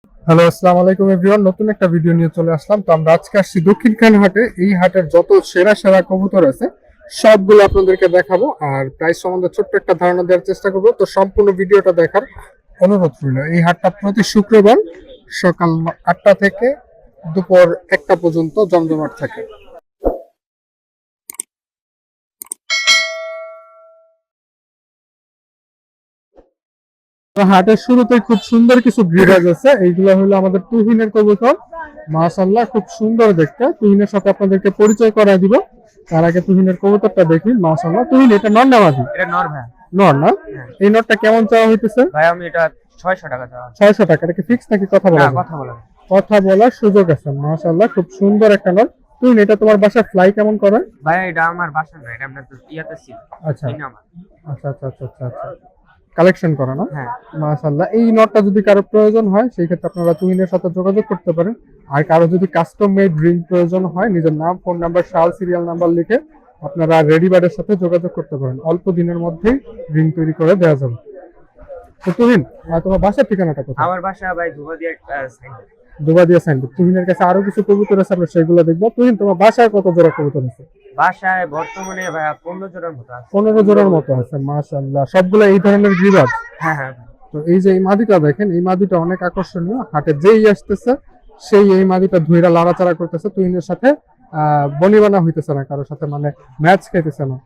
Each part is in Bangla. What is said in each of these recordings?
হ্যালো, আসসালামু আলাইকুম এভরিওয়ান। নতুন একটা ভিডিও নিয়ে চলে আসলাম। তো আমরা আজকে আসছি দক্ষিণখান হাটে। এই হাটের যত সেরা সেরা কবুতর আছে সবগুলো আপনাদেরকে দেখাবো, আর প্রাইস সম্বন্ধে ছোট্ট একটা ধারণা দেওয়ার চেষ্টা করবো। তো সম্পূর্ণ ভিডিওটা দেখার অনুরোধ রইল। এই হাটটা প্রতি শুক্রবার সকাল 8টা থেকে দুপুর 1টা পর্যন্ত জমজমাট থাকে। তো হাটের শুরুতেই খুব সুন্দর কিছু গ্রিবাজ আছে। এইগুলো হলো আমাদের তুহিনের কবুতর। মাশাআল্লাহ, খুব সুন্দর দেখতে। তুহিনের সাথে আপনাদেরকে পরিচয় করায় দিব। তার আগে তুহিনের কবুতরটা দেখি। মাশাআল্লাহ, তুহিন এটা নর না মাদি? এটা নর ভাই। নর না? এই নরটা কেমন চাওয়া হইতেছে? ভাই আমি এটা 600 টাকা চাওয়া। 600 টাকা। এটা কি ফিক্স নাকি কথা বলা না, যাবে? কথা বলা যাবে। কথা বলার সুযোগ আছে। মাশাআল্লাহ, খুব সুন্দর একটা নর। তুহিন এটা তোমার বাসায় ফ্লাই কেমন করে? ভাই এটা আমার বাসা না, এটা আমরা তো ইয়াতে ছিল। আচ্ছা এই নাম। আচ্ছা আচ্ছা আচ্ছা আচ্ছা আচ্ছা, কালেকশন করা না? হ্যাঁ। মাশাআল্লাহ, এই নটটা যদি কারো প্রয়োজন হয় সেই ক্ষেত্রে আপনারা তুহিনের সাথে যোগাযোগ করতে পারেন। আর কারো যদি কাস্টম মেড রিং প্রয়োজন হয়, নিজের নাম, ফোন নাম্বার, শাল, সিরিয়াল নাম্বার লিখে আপনারা রেডি বার্ডের সাথে যোগাযোগ করতে পারেন। অল্প দিনের মধ্যেই রিং তৈরি করে দেওয়া যাবে। তো তুহিন, তোমার বাসার ঠিকানাটা কোথায়? আমার বাসা ভাই ধুবা দিয়ে সাইড। দুবাদিয়া সাইনবোর্ড। তুহিনের কাছে আরো কিছু কবুতর আছে, আমরা সেগুলো দেখবো। তুহিন, তোমার বাসায় কত জোড়া কবুতর আছে? বাসায় বর্তমানে ভাই 15 জনের মতো আছে। 15 জোড়ার মতো আছে। মাশাআল্লাহ, সবগুলো এই ধরনের গ্রিবাজ। হ্যাঁ হ্যাঁ। তো এই যে এই মাদিটা দেখেন, এই মাদিটা অনেক আকর্ষণীয়। হাটে যেই আসতেছে সেই এই মাদিটা ধুইরা লাড়াচাড়া করতেছে। তুহিনের সাথে বনিবানা হইতেছে না, কারোর সাথে মানে ম্যাচ খাইতেছে না।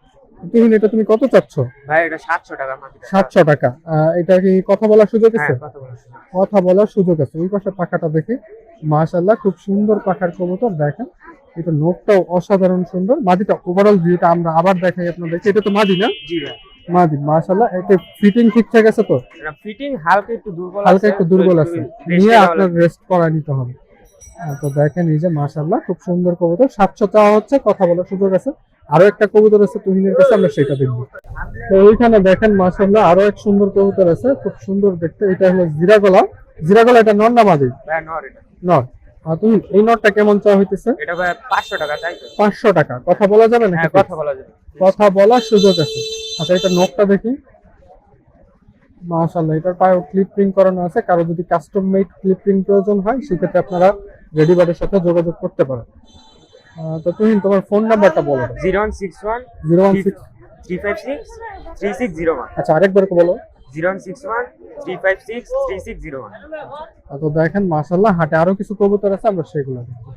তুহিন, এটা তুমি কত চাচ্ছ? ভাই এটা 700 টাকা মাত্র। 700 টাকা। এটা কি কথা বলার সুযোগ আছে? হ্যাঁ, কথা বলা যাবে। কথা বলার সুযোগ আছে। ওই পাশে পাখাটা দেখি। মাশাআল্লাহ, খুব সুন্দর পাখার কবুতর দেখেন। এটা নোকটাও অসাধারণ সুন্দর। মাদিটা ওভারঅল ভিউটা আমরা আবার দেখাই আপনাদেরকে। এটা তো মাদি না? জি ভাই। মাদি। মাশাআল্লাহ, এটা ফিটিং ঠিকঠাক আছে তো? এটা ফিটিং হালকা একটু দুর্বল আছে। হালকা একটু দুর্বল আছে, rest নিয়ে নেওয়া আপনার লাগবে। রেস্ট করায় নিতে হবে। তো দেখেন এই যে মাশাআল্লাহ, খুব সুন্দর কবুতর। 700 চাওয়া হচ্ছে, কথা বলার সুযোগ আছে। আরো একটা কবুতর আছে তুহিনের কাছে, আমরা সেটা দেখবো। তো ওইখানে দেখেন মাশাআল্লাহ আরো এক সুন্দর কবুতর আছে, খুব সুন্দর দেখতে। এটা হলো জিরাগলা। জিরাগলা এটা নর না মাদি? ভাই নর এটা। নর। আর তুমি এই নরটা কেমন চাওয়া হইতেছে? এটা ভাই 500 টাকা চাইছো। 500 টাকা। কথা বলা যাবে নাকি? হ্যাঁ, কথা বলা যাবে। কথা বলার সুযোগ আছে। আচ্ছা, এটা নখটা দেখি। মাশাআল্লাহ, এটার পায়ে ক্লিপ প্রিন্ট করানো আছে। কারো যদি কাস্টম মেড ক্লিপ প্রিন্ট প্রয়োজন হয় সেক্ষেত্রে আপনারা রেডি বার্ডের সাথে যোগাযোগ করতে পারেন। তো তুহিন, তোমার ফোন নাম্বারটা বলো। 0161 016। 356 3601। আচ্ছা, আরেকবার বলো। 0161 356 3601। তো দেখেন মাশাআল্লাহ, হাটে আরো কিছু কবুতর আছে, আমরা সেগুলো দেখবো।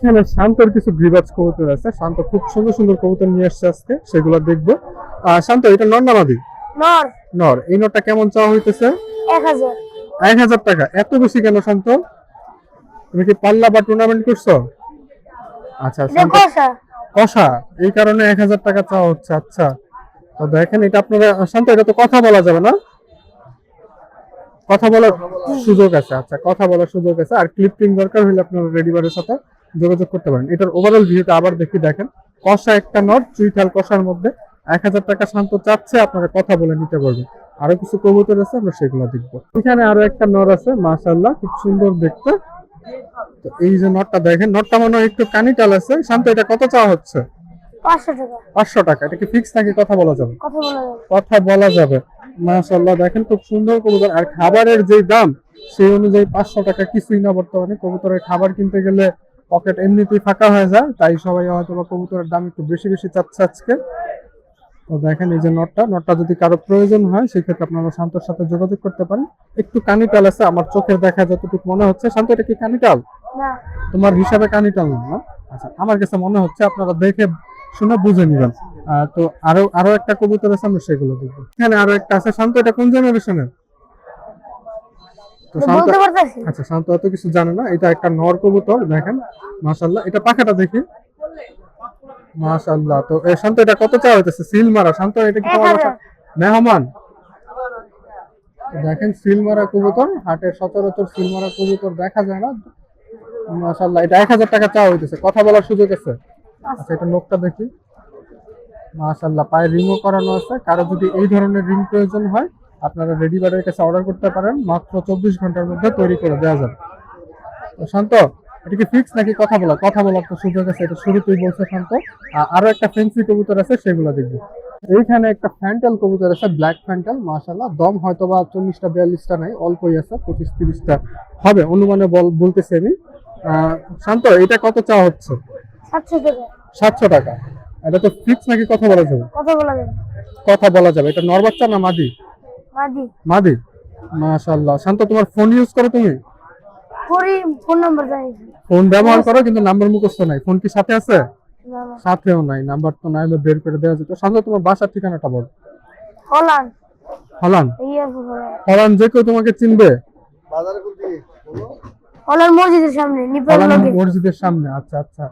এখানে শান্তর কিছু গ্রিবাজ কবুতর আছে। শান্ত খুব সুন্দর সুন্দর কবুতর নিয়ে আসছে আজকে, সেগুলো দেখবো। শান্ত, এটা নর না মাদি? নর। নর। এই নরটা কেমন চাওয়া হইতেছে? 1000। 1000 টাকা। এত বেশি কেন শান্ত? তুমি কি পাল্লা বা টুর্নামেন্ট করছো? আচ্ছা, শান্ত কষা। কষা, এই কারণে 1000 টাকা চাওয়া হচ্ছে। আচ্ছা, তো দেখেন এটা আপনারা শান্ত, এটা তো কথা বলা যাবে না? কথা বলার সুযোগ আছে। আচ্ছা, কথা বলার সুযোগ আছে। আর ক্লিপিং দরকার হলে আপনারা রেডি বারের সাথে যোগাযোগ করতে পারেন। এটার ওভারঅল ভিউটা আবার দেখি। দেখেন কষা একটা নট, চুইঠাল কষার মধ্যে 1000 টাকা শান্ত চাচ্ছে, আপনারা কথা বলে নিতে পারবেন। আরো কিছু কবুতর আছে, আমরা সেগুলো দেখবো। এখানে আরো একটা নর আছে, মাশাআল্লাহ, খুব সুন্দর দেখতে। তো এই যে নটটা দেখেন, নটটা মনে হয় একটু কানিটাল আছে। শান্ত, এটা কত চাওয়া হচ্ছে? 500 টাকা। 500 টাকা। এটা কি ফিক্স নাকি কথা বলা যাবে? কথা বলা যাবে। কথা বলা যাবে। মাশাআল্লাহ, দেখেন খুব সুন্দর কবুতর। আর খাবারের যে দাম সেই অনুযায়ী 500 টাকা কিছুই না বর্তমানে। কবুতরের খাবার কিনতে গেলে পকেট এমনিতেই ফাঁকা হয়ে যায়, তাই সবাই হয়তো বা কবুতরের দাম একটু বেশি বেশি চাচ্ছে আজকে। তো দেখেন এই যে নটটা যদি কারো প্রয়োজন হয় সেক্ষেত্রে আপনারা শান্তর সাথে যোগাযোগ করতে পারেন। একটু কানিটাল আছে, আমার চোখের দেখা যতটুকু মনে হচ্ছে। শান্ত, এটা কি কানিটাল? না। তোমার হিসাবে কানিটাল না? আচ্ছা, আমার কাছে মনে হচ্ছে, আপনারা দেখে শুনে বুঝে নিবেন। তো আরো আরো একটা কবুতর আছে, আমরা সেগুলো দেখবো। এখানে আরো একটা আছে। শান্ত, এটা কোন জেনারেশনের? তো শান্ত, বলতে পারতাছি। আচ্ছা, শান্ত এত কিছু জানে না। এটা একটা নর কবুতর দেখেন। মাশাআল্লাহ, এটা পাখাটা দেখি। মাশাআল্লাহ, তো শান্ত, এটা কত চাওয়া হইতেছে? সিল মারা। শান্ত, এটা কি তোমার 1000। বাসা মেহমান? দেখেন সিল মারা কবুতর, হাটে সচরাচর সিল মারা কবুতর দেখা যায় না। মাশাআল্লাহ, এটা 1000 টাকা চাওয়া হইতেছে। কথা বলার সুযোগ আছে? আচ্ছা, এটা নখটা দেখি। মাশাআল্লাহ, পায়ে রিংও করানো আছে। কারো যদি এই ধরনের রিং প্রয়োজন হয় আপনারা রেডি বারের কাছে অর্ডার করতে পারেন। মাত্র 24 ঘন্টার মধ্যে তৈরি করে দেওয়া যাবে। তো শান্ত, এটা কি ফিক্স নাকি কথা বলা? কথা বলার তো সুযোগ আছে, এটা শুরুতেই বলছে শান্ত। আরো একটা ফেন্সি কবুতর আছে, সেগুলো দেখবো। এইখানে একটা ফ্যান্টাল কবুতর আছে, ব্ল্যাক ফ্যান্টাল, মাশাআল্লাহ। দম হয়তো বা 40টা 42টা নাই, অল্পই আছে, 25-30টা হবে অনুমানে বলতেছি আমি। শান্ত, এটা কত চাওয়া হচ্ছে? 700 টাকা। 700 টাকা। এটা তো ফিক্স নাকি কথা বলা যাবে? কথা বলা যাবে। কথা বলা যাবে। এটা নর বাচ্চা না মাদি? মাদি। মাদি, মাশাআল্লাহ। শান্ত, তোমার ফোন ইউজ করো তুমি? পরি ফোন নাম্বার জানি। ফোন ব্যবহার করো কিন্তু নাম্বার মুখস্থ নাই। ফোন কি সাথে আছে? না না। সাথেও নাই, নাম্বার তো নাই, বের করে দেওয়া যেত। শান্ত, তোমার বাসার ঠিকানাটা বল। হলান। হলান? ইয়ারপুর হলান। হলান যে কেউ তোমাকে চিনবে? হলান মসজিদের সামনে, নিপাল হলান লগে। মসজিদের সামনে। আচ্ছা আচ্ছা,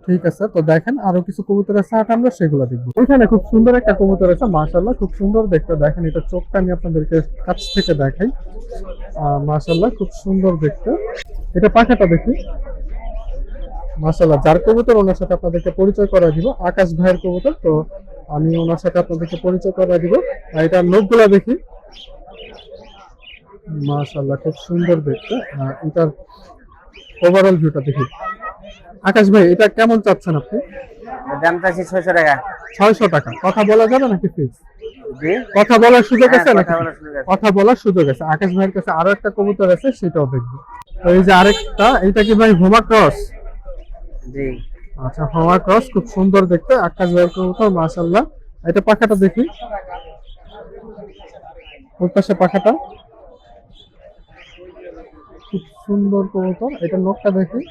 ঠিক আছে। তো দেখেন আরো কিছু কবুতর আছে, হাট আমরা সেগুলো দেখবো। এখানে খুব সুন্দর একটা কবুতর আছে, মাশাআল্লাহ, খুব সুন্দর দেখতে। দেখেন এটা চোখটা আমি আপনাদেরকে কাছ থেকে দেখাই। মাশাআল্লাহ, খুব সুন্দর দেখতে। এটা পাখাটা দেখি। মাশাআল্লাহ, যার কবুতর ওনার সাথে আপনাদেরকে পরিচয় করা দিব। আকাশ ভাইয়ের কবুতর, তো আমি ওনার সাথে আপনাদেরকে পরিচয় করা দিব। আর এটা নখগুলা দেখি। মাশাআল্লাহ, খুব সুন্দর দেখতে। এটার ওভারঅল ভিউটা দেখি। আকাশ ভাই, এটা কেমন চাচ্ছেন আপনি? দাম চাচ্ছি 600 টাকা। 600 টাকা। কথা বলা যাবে নাকি ফিক্স? জি, কথা বলার সুযোগ হ্যাঁ, আছে নাকি? কথা বলার সুযোগ আছে। কথা বলার সুযোগ আছে। আকাশ ভাইয়ের কাছে আরো একটা কবুতর আছে, সেটাও দেখবো। তো এই যে আরেকটা, এটা কি ভাই হোমা ক্রস? জি, আচ্ছা, হোমা ক্রস, খুব সুন্দর দেখতে। আকাশ ভাইয়ের কবুতর, মাশাআল্লাহ। এটা পাখাটা দেখি। ওর পাশে পাখাটা, খুব সুন্দর কবুতর। এটা নখটা দেখি।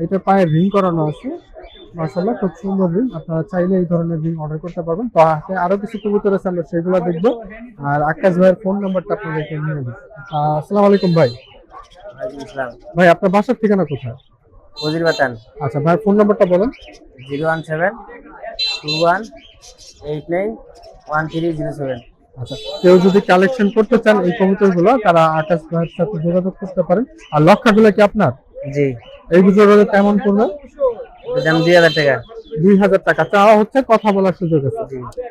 এটা পায়ে রিং করানো আছে, মাশাআল্লাহ, খুব সুন্দর রিং। আপনারা চাইলে এই ধরনের রিং অর্ডার করতে পারবেন। তো হাতে আরো কিছু কবুতর আছে, আমরা সেগুলো দেখবো। আর আকাশ ভাইয়ের ফোন নাম্বারটা আপনাদেরকে নিয়ে দিই। আসসালামু আলাইকুম ভাই। ওয়ালাইকুম আসসালাম। ভাই, আপনার বাসার ঠিকানা কোথায়? উজির বাতান। আচ্ছা, ভাইয়ের ফোন নাম্বারটা বলেন। 01721891307। আচ্ছা, কেউ যদি কালেকশন করতে চান এই কবুতরগুলো, তারা আকাশ ভাইয়ের সাথে যোগাযোগ করতে পারেন। আর লক্ষাগুলো কি আপনার? জি, এই কবুতরগুলো কেমন পড়বে? দাম 2000 টাকা। 2000 টাকা চাওয়া হচ্ছে, কথা বলার সুযোগ আছে।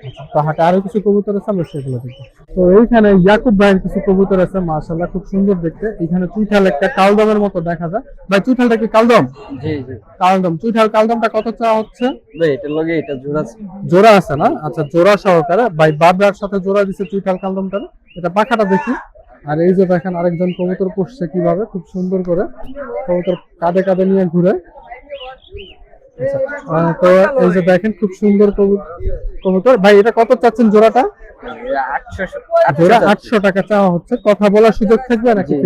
আচ্ছা, তো হাটে আরো কিছু কবুতর আছে, আমরা সেগুলো দেখবো। তো এইখানে ইয়াকুব ভাইয়ের কিছু কবুতর আছে, মাশাআল্লাহ, খুব সুন্দর দেখতে। এখানে চুইঠাল একটা কালদমের মতো দেখা যায়। ভাই, চুইঠালটা কি কালদম? জি জি কালদম, চুইঠাল কালদমটা কত চাওয়া হচ্ছে? ভাই, এটার লগে এটা জোড়া আছে। জোড়া আছে না? আচ্ছা, জোড়া সহকারে ভাই বাবরার সাথে জোড়া দিচ্ছে চুইঠাল কালদমটা। এটা পাখাটা দেখি। আর এই যে দেখেন আরেকজন কবুতর পুষছে কিভাবে, খুব সুন্দর করে। কবুতর কাঁধে কাঁধে নিয়ে ঘুরে। আচ্ছা, তো এই যে দেখেন খুব সুন্দর কবুতর। ভাই, এটা কত চাচ্ছেন জোড়াটা? 800 জোড়া 800 টাকা চাওয়া হচ্ছে। কথা বলার সুযোগ থাকবে নাকি?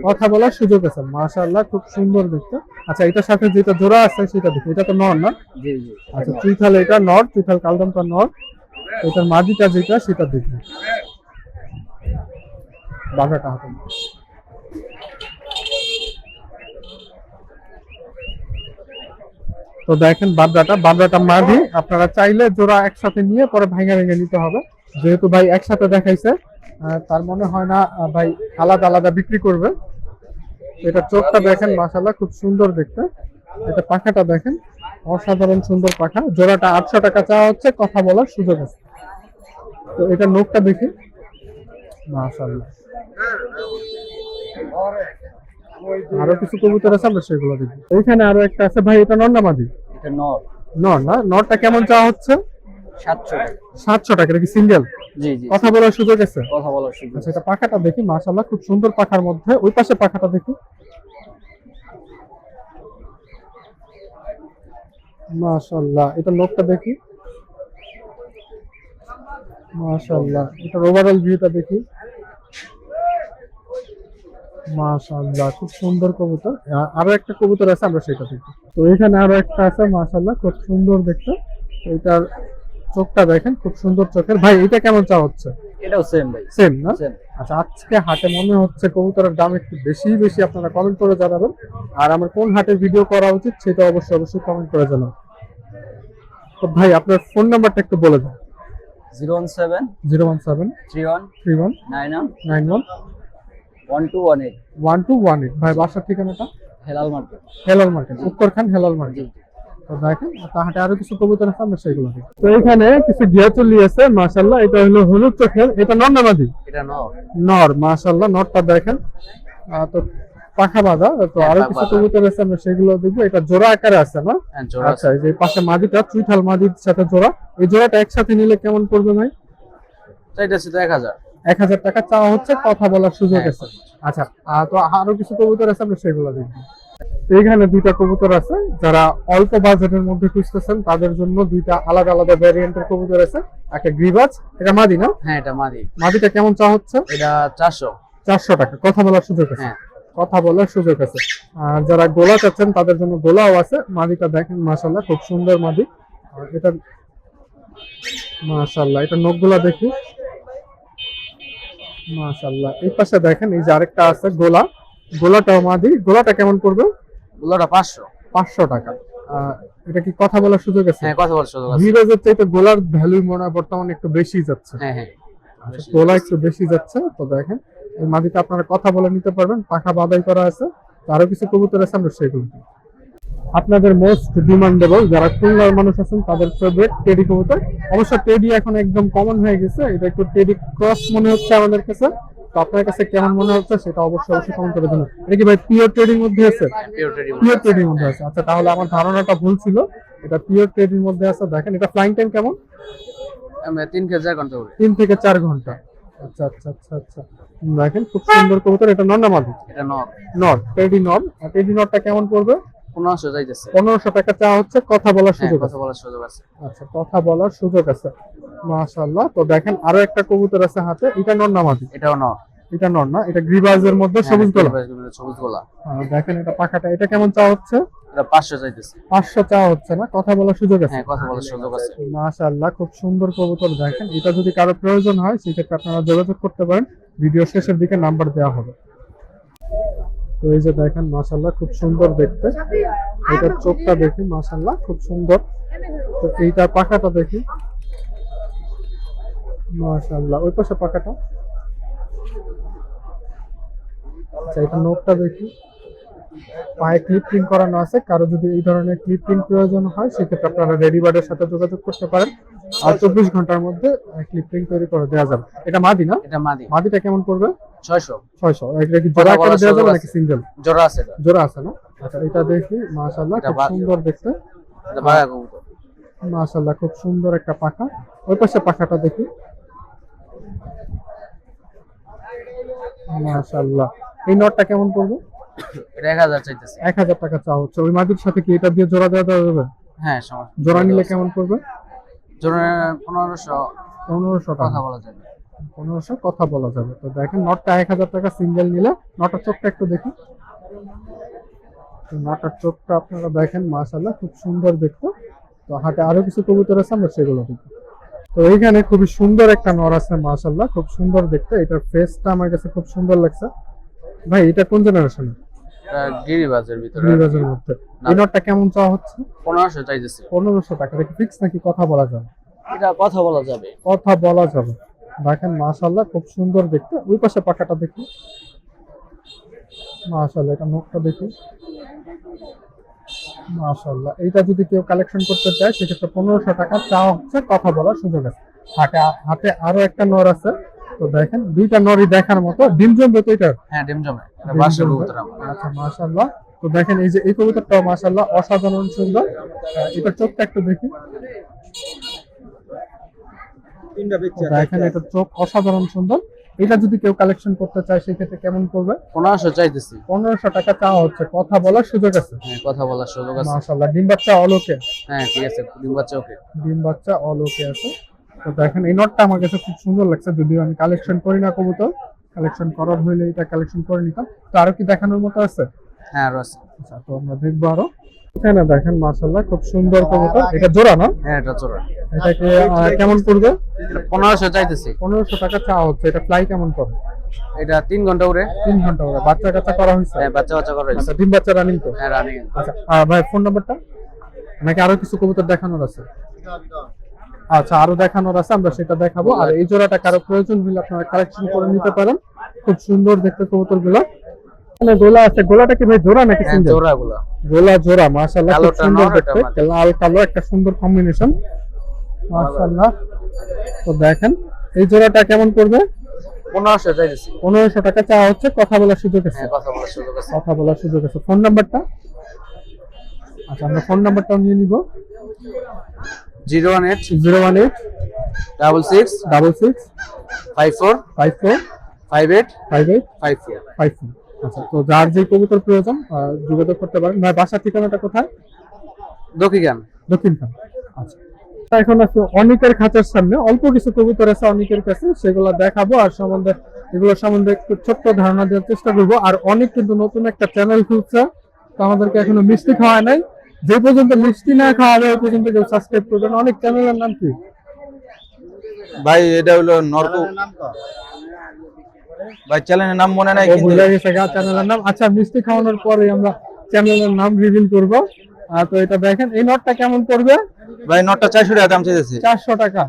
কথা বলার সুযোগ আছে, মাশাআল্লাহ, খুব সুন্দর দেখতে। আচ্ছা, এটার সাথে যেটা জোড়া আছে সেটা দেখি। এটা তো নর না? জি জি। আচ্ছা, চুইঠাল এটা নর, চুইঠাল কালদমটা নর। এটার মাদিটা যেটা সেটা দেখি। বাঘাটা হাতে। তো দেখেন বাবরাটা মাদি। আপনারা চাইলে জোড়া একসাথে নিয়ে পরে ভেঙে ভেঙে নিতে হবে। যেহেতু ভাই একসাথে দেখাইছে, তার মনে হয় না ভাই আলাদা আলাদা বিক্রি করবে। এটা চোখটা দেখেন, মাশাআল্লাহ, খুব সুন্দর দেখতে। এটা পাখাটা দেখেন, অসাধারণ সুন্দর পাখা। জোড়াটা 800 টাকা চাওয়া হচ্ছে, কথা বলার সুযোগ আছে। তো এটা নখটা দেখি, মাশাআল্লাহ। আরো কিছু কবুতর আছে, আমরা সেগুলো দেখি। এইখানে আরো একটা আছে। ভাই, এটা নর না মাদি? এটা নর। নর না? নরটা কেমন চাওয়া হচ্ছে? 700 টাকা। 700 টাকা। এটা কি সিঙ্গেল? জি জি। কথা বলার সুযোগ আছে? কথা বলার সুযোগ। আচ্ছা, এটা পাখাটা দেখি, মাশাআল্লাহ, খুব সুন্দর পাখার মধ্যে। ওই পাশে পাখাটা দেখি, মাশাআল্লাহ। এটা নখটা দেখি, মাশাআল্লাহ। এটা ওভারঅল ভিউটা দেখি, মাশাআল্লাহ, খুব সুন্দর কবুতর। আরো একটা কবুতর আছে, আমরা সেটা দেখি। তো এখানে আরো একটা আছে, মাশাআল্লাহ, খুব সুন্দর দেখতে। এটার চোখটা দেখেন, খুব সুন্দর চোখের। ভাই, এটা কেমন চা হচ্ছে? এটাও সেম ভাই। সেম না? সেম। আচ্ছা, আজকে হাটে মনে হচ্ছে কবুতরের দাম একটু বেশি বেশি। আপনারা কমেন্ট করে জানাবেন। আর আমার কোন হাটে ভিডিও করা উচিত সেটা অবশ্যই কমেন্ট করে জানাবেন। তো ভাই, আপনার ফোন নাম্বারটা একটু বলে দেন। 017 017 31 31 91 91 1218। 1218। ভাই, বাসার ঠিকানাটা? Helal market. Helal market, Uttarkhan Helal market. তো দেখেন তাহাটে আরো কিছু কবুতর আছে, আমরা সেগুলো দেখি। তো এখানে কিছু গিয়া চলি আছে, মাশাআল্লাহ। এটা হলো হলুদ চোখের। এটা নর না মাদি? এটা নর। নর, মাশাআল্লাহ। নরটা দেখেন। তো পাখা বাঁধা, তো হ্যাঁ, আরো পাখা কিছু বাঁধা। কবুতর আছে, আমরা সেগুলো দেখবো। এটা জোড়া আকারে আছে না? হ্যাঁ জোড়া আচ্ছা, আছে। এই যে পাশে মাদিটা চুইঠাল মাদির সাথে জোড়া, এই জোড়াটা একসাথে নিলে কেমন পড়বে ভাই? চাইতেছি তো 1000। 1000 টাকা চাওয়া হচ্ছে, কথা বলার সুযোগ হ্যাঁ, আছে। আচ্ছা, তো আরো কিছু কবুতর আছে, আমরা সেগুলো দেখবো। এইখানে দুইটা কবুতর আছে, যারা অল্প বাজেটের মধ্যে খুঁজতেছেন তাদের জন্য দুইটা আলাদা আলাদা ভ্যারিয়েন্টের কবুতর আছে। একটা গ্রিবাজ, এটা মাদি না? হ্যাঁ এটা মাদি। মাদিটা কেমন চাওয়া হচ্ছে? এটা 400। 400 টাকা, কথা বলার সুযোগ আছে। হ্যাঁ। কথা বলার সুযোগ আছে। আর যারা গোলা চাচ্ছেন তাদের জন্য গোলাও আছে। মাদিটা দেখেন মাশাআল্লাহ, খুব সুন্দর মাদি। আর এটা মাশাআল্লাহ, এটা নখগুলা দেখি মাশাআল্লাহ। এই পাশে দেখেন, এই যে আরেকটা আছে গোলা, গোলাটাও মাদি। গোলাটা কেমন পড়বে? গুলোটা 500। 500 টাকা। এটা কি কথা বলার সুযোগ আছে? হ্যাঁ কথা বলার সুযোগ আছে। ভিউয়ারদের চাইতে গোলার ভ্যালু মনে হয় বর্তমানে একটু বেশি যাচ্ছে। হ্যাঁ হ্যাঁ। আচ্ছা, গোলা একটু বেশি যাচ্ছে। তো দেখেন এই মাদিটা আপনারা কথা বলে নিতে পারবেন, পাখা বাঁধাই করা আছে। তো আরো কিছু কবুতর আছে, আমরা সেগুলো দেখি। আপনাদের মোস্ট ডিমান্ডেবল যারা খুলনার মানুষ আছেন তাদের ফেভারিট টেডি কবুতর। অবশ্য টেডি এখন একদম কমন হয়ে গেছে, এটা একটু টেডি ক্রস মনে হচ্ছে আমাদের কাছে। তো আপনার কাছে কেমন মনে হচ্ছে সেটা অবশ্যই কমেন্ট করে জানান। এটা কি ভাই পিওর টেডির মধ্যে আছে? পিওর টেডির মধ্যে আছে। আচ্ছা, তাহলে আমার ধারণাটা ভুল ছিল, এটা পিওর টেডির মধ্যে আছে। দেখেন এটা ফ্লাইং টাইম কেমন? 3 থেকে 4 ঘন্টা করে। 3 থেকে 4 ঘন্টা। আচ্ছা আচ্ছা আচ্ছা আচ্ছা, দেখেন খুব সুন্দর কবুতর। এটা নর না মাদি? এটা নর। নর, টেডি নর। আর টেডি নরটা কেমন পড়বে? 1500 চাইতেছে। 1500 টাকা চাওয়া হচ্ছে, কথা বলার হ্যাঁ সুযোগ কথা আছে। বলার সুযোগ আছে। আচ্ছা, কথা বলার সুযোগ আছে মাশাআল্লাহ। তো দেখেন আরো একটা কবুতর আছে হাতে, এটা নর না মাদি? এটাও নর। এটা নর না, এটা গ্রিবাজের মধ্যে সবুজ গলা। সবুজ গোলা। দেখেন এটা পাখাটা, এটা কেমন চাওয়া হচ্ছে? এটা 500 চাইতেছে। 500 চাওয়া হচ্ছে না, কথা বলার সুযোগ আছে। হ্যাঁ কথা বলার সুযোগ আছে। মাশাআল্লাহ, খুব সুন্দর কবুতর। দেখেন এটা যদি কারো প্রয়োজন হয় সেক্ষেত্রে আপনারা যোগাযোগ করতে পারেন, ভিডিও শেষের দিকে নাম্বার দেওয়া হবে। তো এই যে দেখেন মাশাআল্লাহ, খুব সুন্দর দেখতে। এটার চোখটা দেখি মাশাআল্লাহ, খুব সুন্দর। তো এইটার পাখাটা দেখি মাশাআল্লাহ, ওই পাশে পাখাটা। আচ্ছা, এটা নখটা দেখি, পায়ে ক্লিপ প্রিন্ট করানো আছে। কারো যদি এই ধরনের ক্লিপ প্রিন্ট প্রয়োজন হয় সেক্ষেত্রে আপনারা রেডি বার্ডের সাথে যোগাযোগ করতে পারেন, আর 24 ঘন্টার মধ্যে ক্লিপ প্রিন্ট তৈরি করে দেওয়া যাবে। এটা মাদি না? এটা মাদি। মাদিটা কেমন পড়বে? 600। 600। এটা কি জোড়া করে দেওয়া যাবে নাকি সিঙ্গেল? জোড়া আছে এটা। জোড়া আছে না? আচ্ছা, এটা দেখি মাশাআল্লাহ, এটা খুব সুন্দর দেখতে। এটা বাঘা কবুতর। মাশাআল্লাহ, খুব সুন্দর একটা পাখা। ওই পাশে পাখাটা দেখি মাশাআল্লাহ। এই নটটা কেমন পড়বে? এটা 1000 চাইতেছে। 1000 টাকা চাওয়া হচ্ছে। ওই মাদির সাথে কি এটা দিয়ে জোড়া দেওয়া যাবে? হ্যাঁ সমস্যা। জোড়া নিলে কেমন পড়বে? জোড়া 1500। 1500 টাকা। কথা বলা যাবে। 1500 কথা বলা যাবে। তো দেখেন নটটা 1000 টাকা সিঙ্গেল নিলে। নটার চোখটা একটু দেখি। তো নটার চোখটা আপনারা দেখেন মাশাআল্লাহ, খুব সুন্দর দেখতে। তো হাতে আরো কিছু কবুতর আছে, আমরা সেগুলো দেখি। তো এইখানে খুবই সুন্দর একটা নর আছে মাশাআল্লাহ, খুব সুন্দর দেখতে। এটার ফেসটা আমার কাছে খুব সুন্দর লাগছে। ভাই এটা কোন জেনারেশনের? এটা গিরিবাজের ভিতরে। গ্রিবাজের মধ্যে। এই নটটা কেমন চাওয়া হচ্ছে? 1500 চাইতেছে। 1500 টাকা। এটা ফিক্স নাকি কথা বলা যাবে? এটা কথা বলা যাবে। কথা বলা যাবে। দেখেন মাশাআল্লাহ, খুব সুন্দর দেখতে। ওই পাশে পাখাটা দেখি মাশাআল্লাহ, এটা নখটা দেখি মাশাআল্লাহ। এইটা যদি কেউ কালেকশন করতে চায় সেক্ষেত্রে 1500 টাকা চাওয়া হচ্ছে, কথা বলার সুযোগ আছে। হাতে আরো একটা নর আছে। তো দেখেন দুইটা নরই দেখার মতো। ডিম জমবে তো এটা? হ্যাঁ ডিম জমে। এটা ডিম 500 জমবে। কবুতর আমার। আচ্ছা মাশাআল্লাহ। তো দেখেন এই যে এই কবুতরটাও মাশাআল্লাহ অসাধারণ সুন্দর। এটা চোখটা একটু দেখি। দেখেন এটা চোখ অসাধারণ সুন্দর। এটা যদি কেউ কালেকশন করতে চায় সেক্ষেত্রে কেমন করবে? 1500 চাইতেছি। 1500 টাকা চাওয়া হচ্ছে, কথা বলার সুযোগ আছে। হ্যাঁ কথা বলার সুযোগ আছে। মাশাআল্লাহ, ডিম বাচ্চা অলোকে। হ্যাঁ ঠিক আছে, ডিম বাচ্চা ওকে। ডিম বাচ্চা অলোকে আছে। তো দেখেন এই নটটা আমার কাছে খুব সুন্দর লাগছে, যদিও আমি কালেকশন করি না কবুতর। কালেকশন করার হইলে এটা কালেকশন করে নিতাম। তো আরো কি দেখানোর মতো আছে? হ্যাঁ আরো আছে। আচ্ছা, তো আমরা দেখবো আরো। এখানে দেখেন মাশাআল্লাহ, খুব সুন্দর কবুতর। এটা জোড়া না? হ্যাঁ এটা জোড়া। এটাকে কেমন পড়বে? এটা 1500 চাইতেছি। 1500 টাকা চাওয়া হচ্ছে। এটা ফ্লাই কেমন করে? এটা 3 ঘন্টা উড়ে। 3 ঘন্টা করে। বাচ্চা কাচ্চা করা হয়েছে? হ্যাঁ বাচ্চা বাচ্চা করা হয়েছে। আচ্ছা, ডিম বাচ্চা রানিং তো? হ্যাঁ রানিং। আচ্ছা, ভাই ফোন নাম্বারটা নাকি আরো কিছু কবুতর দেখানোর আছে? আচ্ছা, আরো দেখানোর আছে, আমরা সেটা দেখাবো। আর এই জোড়াটা কারো প্রয়োজন হলে আপনারা কালেকশন করে নিতে পারেন। খুব সুন্দর দেখতে কবুতর গুলো। এখানে গোলা আছে। গোলাটা কি ভাই জোড়া নাকি হ্যাঁ সিঙ্গেল? জোড়া গুলা। গোলা জোড়া মাশাআল্লাহ, খুব কালোটা সুন্দর নর, দেখতে। এটা লাল কালো একটা সুন্দর কম্বিনেশন মাশাআল্লাহ। তো দেখেন এই জোড়াটা কেমন পড়বে? 1500 চাইতেছি। 1500 টাকা চাওয়া হচ্ছে, কথা বলার সুযোগ আছে? হ্যাঁ, কথা বলার সুযোগ আছে। কথা বলার সুযোগ আছে। ফোন নাম্বারটা? আচ্ছা, আমরা ফোন নাম্বারটাও নিয়ে নিব। 018 018 66 66 54 54 58 58 54। 54। আচ্ছা, তো যার যে কবুতর প্রয়োজন যোগাযোগ করতে পারেন। ভাই বাসার ঠিকানাটা কোথায়? দক্ষিণখান। দক্ষিণখান। আচ্ছা, এখন আছে অনেকের খাঁচার সামনে অল্প কিছু কবুতর আছে অনেকের কাছে, সেগুলো দেখাবো আর এগুলোর সম্বন্ধে একটু ছোট্ট ধারণা দেওয়ার চেষ্টা করবো। আর অনেক কিন্তু নতুন একটা চ্যানেল খুলছে, তো আমাদেরকে এখনো মিষ্টি খাওয়ায় নাই। যে পর্যন্ত মিষ্টি না খাওয়াবে ওই পর্যন্ত কেউ সাবস্ক্রাইব করবেন। অনেক চ্যানেলের নাম কি ভাই? এটা হলো নরকো ভাই, চ্যানেলের নাম মনে নাই ও কিন্তু ভুলে গেছে চ্যানেলের নাম। আচ্ছা, মিষ্টি খাওয়ানোর পরে আমরা চ্যানেলের নাম রিভিল করবো। তো এটা দেখেন, এই নটটা কেমন পড়বে? ভাই নটটা 400 টাকা দাম চাইতেছে। 400 টাকা।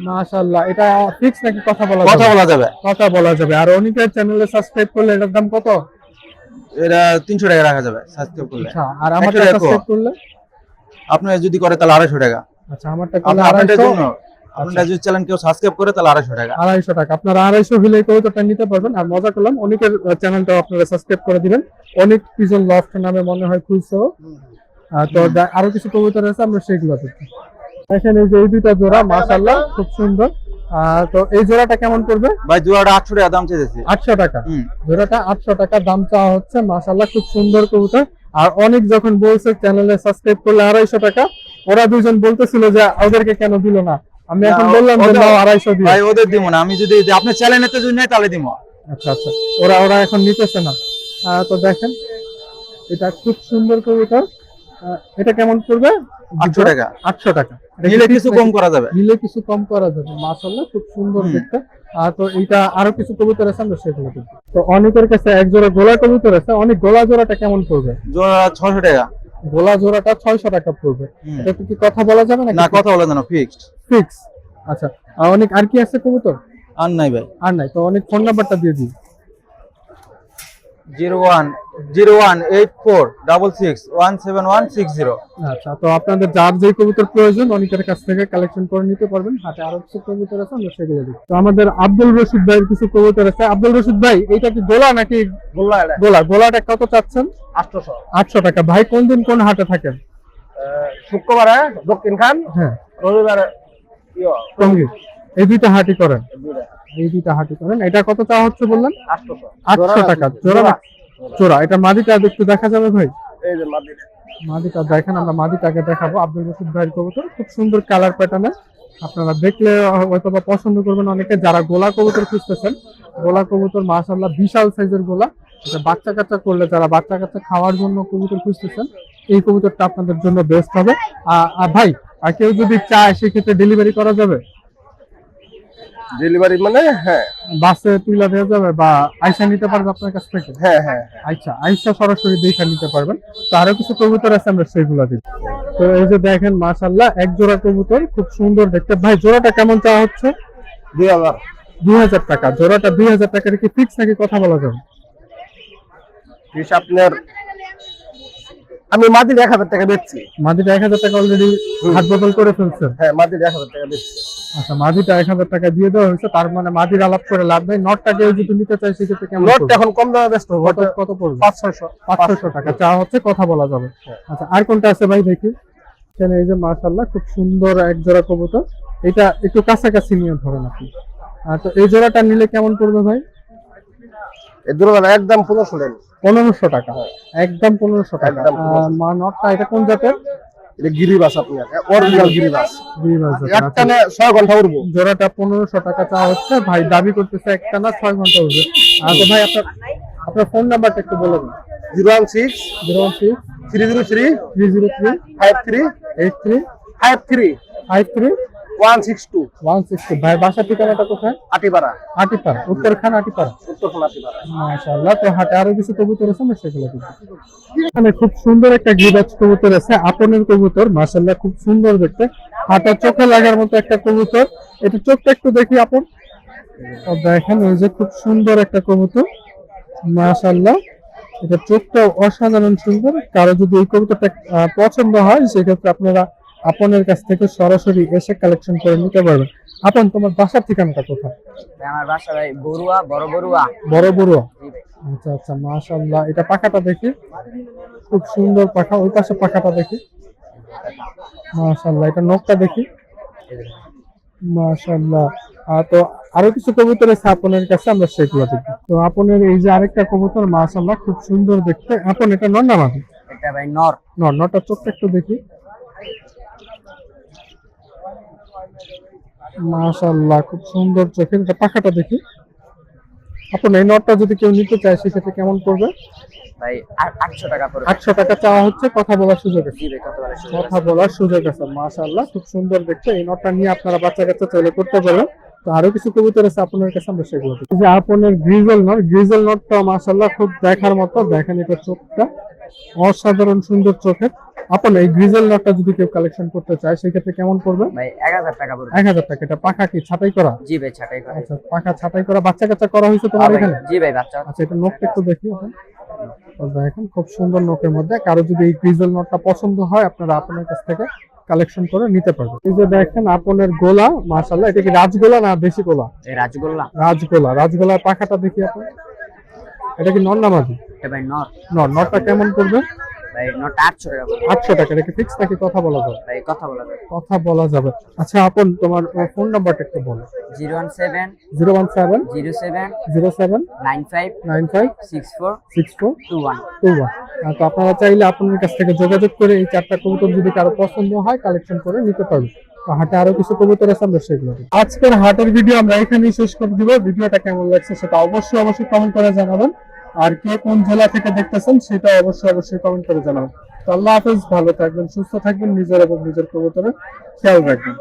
মাশাআল্লাহ, এটা ফিক্স নাকি কথা বলা কথা যাবে? বলা যাবে। কথা বলা যাবে। আর অনেকের চ্যানেলে সাবস্ক্রাইব করলে এটার দাম কত? এটা 300 টাকা রাখা যাবে সাবস্ক্রাইব করলে। আচ্ছা, আর আমারটা 100 টাকা সাবস্ক্রাইব করলে? আপনি যদি করে তাহলে 250 টাকা। আচ্ছা, আমারটা করলে আপনাদের 250। জন্য আপনারা যদি চ্যানেল কেউ সাবস্ক্রাইব করে তাহলে 250 টাকা। 250 টাকা। আপনারা 250 হলে কবুতরটা নিতে পারবেন। আর মজা করলাম, অনেকের চ্যানেলটাও আপনারা সাবস্ক্রাইব করে দিবেন। অনেক পিজন লফট নামে মনে হয় খুলছে। তো আরো কিছু কবুতর আছে, আমরা সেগুলো দেখি। দেখেন এই যে এই দুইটা জোড়া, মাশাআল্লাহ খুব সুন্দর। তো এই জোড়াটা কেমন পড়বে? ভাই জোড়াটা 800 টাকা দাম চাইতেছে। 800 টাকা। হুম। জোড়াটা 800 টাকা দাম চাওয়া হচ্ছে। মাশাআল্লাহ খুব সুন্দর কবুতর। আর অনেক যখন বলছে চ্যানেলে সাবস্ক্রাইব করলে 250 টাকা, ওরা দুজন বলতেছিল যে ওদেরকে কেন দিল না। আমি এখন না, বললাম যে নাও 250 দিও। ভাই ওদের দিব না, আমি যদি আপনি চ্যানেলেতে যদি নেই তাহলে দিব। আচ্ছা আচ্ছা, ওরা এখন নিতেছে না। তো দেখেন, এটা খুব সুন্দর কবুতর। এটা কেমন পড়বে? 800 টাকা। 800 টাকা। নিলে কিছু কম করা যাবে। নিলে কিছু কম করা যাবে। মাশাআল্লাহ খুব সুন্দর দেখতে। তো এটা আরো কিছু কবুতর আছে, আমরা সেগুলো দেখব। তো অনেকের কাছে এক জোড়া গোলা কবুতর আছে। অনেক গোলা জোড়াটা কেমন পড়বে? জোড়া 600 টাকা। গোলা জোড়াটা 600 টাকা পড়বে। হুম। এটা কি কথা বলা যাবে না, কথা বলা জানো ফিক্সড। ফিক্স। আচ্ছা, অনেক আর কি আছে কবুতর? আর নাই ভাই। আর নাই। তো অনেক ফোন নাম্বারটা দিয়ে দিই। 010146617160। আচ্ছা, তো আপনাদের যার যে কবুতর প্রয়োজন অনেকের কাছ থেকে কালেকশন করে নিতে পারবেন। হাতে আরো কিছু কবুতর আছে, আমরা সেগুলো দেখি। তো আমাদের আব্দুল রশিদ ভাইয়ের কিছু কবুতর আছে। আব্দুল রশিদ ভাই, এটা কি গোলা নাকি? গোলাটা কত চাচ্ছেন? 800। 800 টাকা। ভাই কোন দিন কোন হাটে থাকেন? শুক্রবারে দক্ষিণখান, হ্যাঁ, রবিবারে টঙ্গী। এই দুইটা হাটই করেন? এই দুইটা হাটই করেন। এটা কত চাওয়া হচ্ছে বললেন? 800। 800 টাকা জোড়া না? জোড়া। এটা মাদিটা একটু দেখা যাবে ভাই? এই যে মাদিনা। মাদিটা দেখেন, আমরা মাদিটাকে দেখাবো। আব্দুল রশিদ ভাইয়ের কবুতর খুব সুন্দর কালার প্যাটার্নের। আপনারা দেখলে হয়তো বা পছন্দ করবেন অনেকে যারা গোলা কবুতর খুঁজতেছেন। গোলা কবুতর মাশাআল্লাহ বিশাল সাইজের গোলা। এটা বাচ্চা কাচ্চা করলে, যারা বাচ্চা কাচ্চা খাওয়ার জন্য কবুতর খুঁজতেছেন, এই কবুতরটা আপনাদের জন্য বেস্ট হবে। আর ভাই, আর কেউ যদি চায় সেক্ষেত্রে ডেলিভারি করা যাবে? ডেলিভারি মানে? হ্যাঁ বাসে তুলে দেওয়া যাবে বা আইসা নিতে পারবে আপনার কাছ থেকে? হ্যাঁ হ্যাঁ। আচ্ছা, আইসা সরাসরি দেখে নিতে পারবেন। তো আরো কিছু কবুতর আছে, আমরা সেগুলো দেখি। তো এই যে দেখেন, মাশাআল্লাহ এক জোড়া কবুতর খুব সুন্দর দেখতে। ভাই জোড়াটা কেমন চাওয়া হচ্ছে? 2000। 2000 টাকা। জোড়াটা 2000 টাকার কি ফিক্স নাকি কথা বলা যাবে? ফিস আপনার, আমি মাদির 1000 টাকা বেচছি। মাদিটা 1000 টাকা অলরেডি হাত বদল করে ফেলছেন? হ্যাঁ, মাদির 1000 টাকা বেচছি। আচ্ছা, মাদিটা 1000 টাকা দিয়ে দেওয়া হয়েছে। তার মানে মাদির আলাপ করে লাভ নেই। নটটা কেউ যদি নিতে চায় সেক্ষেত্রে কেমন নোট পড়বে? এখন কম দামে বেচতে হবে। কত পড়বে? 500। 500 টাকা চাওয়া হচ্ছে, কথা বলা যাবে। আচ্ছা, আর কোনটা আছে ভাই দেখি? এখানে এই যে মাশাআল্লাহ খুব সুন্দর এক জোড়া কবুতর। এটা একটু কাছাকাছি নিয়ে ধরেন আপনি। তো এই জোড়াটা নিলে কেমন পড়বে ভাই? এই দুটোর একদম 1500 টাকা। 1500 টাকা। একদম 1500 টাকা। একদম 1500 মা নটটা এটা কোন জাতের? এটা গিরিবাস, আপনার অরিজিনাল গিরিবাস। একটানে 6 ঘন্টা উড়বো। জোড়াটা 1500 টাকা চাওয়া হচ্ছে। ভাই দাবি করতেছে একটানা 6 ঘন্টা উঠবে। তো ভাই আপনার ফোন নাম্বারটা একটু বলে দিন। 016 016 303 303 53 83 53 53 162। 160। ভাই বাসার ঠিকানাটা কোথায়? আটিপাড়া। আটিপাড়া, উত্তরখান আটিপাড়া। উত্তরখান আটিপাড়া। মাশাআল্লাহ। তো হাটে আরো কিছু কবুতর আছে, আমরা সেগুলো দেখি। এখানে খুব সুন্দর একটা গিরিবাজ কবুতর আছে, আপনের কবুতর। মাশাআল্লাহ খুব সুন্দর দেখতে। হাতে চোখে লাগার মতো একটা কবুতর। এটা চোখটা একটু দেখি আপন। তো দেখেন এই যে খুব সুন্দর একটা কবুতর। মাশাআল্লাহ, এটা চোখটা অসাধারণ সুন্দর। কারো যদি এই কবুতরটা পছন্দ হয় সেক্ষেত্রে আপনারা আপনের কাছ থেকে সরাসরি এসে কালেকশন করে নিতে পারবেন। আপন তোমার বাসার ঠিকানাটা কোথায়? ভাই আমার বাসা ভাই বড়ুয়া, বড় বড়ুয়া। বড় বড়ুয়া। জি ভাই। আচ্ছা আচ্ছা, মাশাআল্লাহ। এটা পাখাটা দেখি, খুব সুন্দর পাখা। ওই পাশে পাখাটা দেখি, মাশাআল্লাহ। এটা নখটা দেখি, মাশাআল্লাহ। তো আরো কিছু কবুতর আছে আপনার কাছে, আমরা সেগুলো দেখবো। তো আপনার এই যে আরেকটা কবুতর, মাশাআল্লাহ, খুব সুন্দর দেখতে। আপন এটা নর না মাদি? এটা ভাই নর। নর। নরটা চোখটা একটু দেখি, মাশাআল্লাহ, খুব সুন্দর চোখের। এটা পাখাটা দেখি। আপন এই নরটা যদি কেউ নিতে চায় সেক্ষেত্রে কেমন পড়বে? ভাই 800 টাকা পড়বে। 800 টাকা চাওয়া হচ্ছে, কথা বলার সুযোগ আছে। জি ভাই, কত বলে শুরু? কথা বলার সুযোগ আছে, মাশাআল্লাহ, খুব সুন্দর দেখতে। এই নটটা নিয়ে আপনারা বাচ্চা কাচ্চা চাইলে করতে পারবেন। তো আরো কিছু কবুতর আছে আপনার কাছে, আমরা সেগুলো দেখি। এই যে আপনার গ্রিজেল নট, গ্রিজেল নটটা মাশাআল্লাহ খুব দেখার মতো। দেখেন এটা চোখটা অসাধারণ সুন্দর চোখের। আপন এই গ্রিজেল নটটা যদি কেউ কালেকশন করতে চায় সেক্ষেত্রে কেমন পড়বে? ভাই 1000 টাকা পড়বে। 1000 টাকা। এটা পাখা কি ছাটাই করা? জি ভাই, ছাটাই করে। আচ্ছা, পাখা ছাটাই করা। বাচ্চা কাচ্চা করা হয়েছে তোমার এখানে? জি ভাই, বাচ্চা। আচ্ছা, এটা নখটা একটু দেখি এখন। তো দেখেন খুব সুন্দর নখের মধ্যে। কারো যদি এই গ্রিজেল নটটা পছন্দ হয়, আপনারা আপনার কাছ থেকে কালেকশন করে নিতে পারবেন। এই যে দেখেন আপনার গোলা, মাশাআল্লাহ। এটা কি রাজগোলা না দেশি গোলা? এই রাজগোল্লা। রাজগোলা। রাজগোলার পাখাটা দেখি আপনি। এটা কি নর না মাদি? এটা ভাই নর। নর। নরটা কেমন পড়বে? ভাই নরটা 800 টাকা পড়বে। 800 টাকা। এটা কি ফিক্স নাকি কথা বলা যাবে? ভাই কথা বলা যাবে। কথা বলা যাবে। আচ্ছা আপন তোমার ফোন নাম্বারটা একটু বলো। 017 017 07 07 95 95 64 64 21। 21। তো আপনারা চাইলে আপনার কাছ থেকে যোগাযোগ করে এই 4টা কবুতর যদি কারো পছন্দ হয় কালেকশন করে নিতে পারবেন। তো হাটে আরো কিছু কবুতর আছে, আমরা সেগুলো দেখি। আজকের হাটের ভিডিও আমরা এখানেই শেষ করে দিব। ভিডিওটা কেমন লাগছে সেটা অবশ্যই কমেন্ট করে জানাবেন। আর কে কোন জেলা থেকে দেখতেছেন সেটা অবশ্যই কমেন্ট করে জানাবেন। তো আল্লাহ হাফেজ, ভালো থাকবেন, সুস্থ থাকবেন, নিজের এবং নিজের কবুতরের খেয়াল রাখবেন।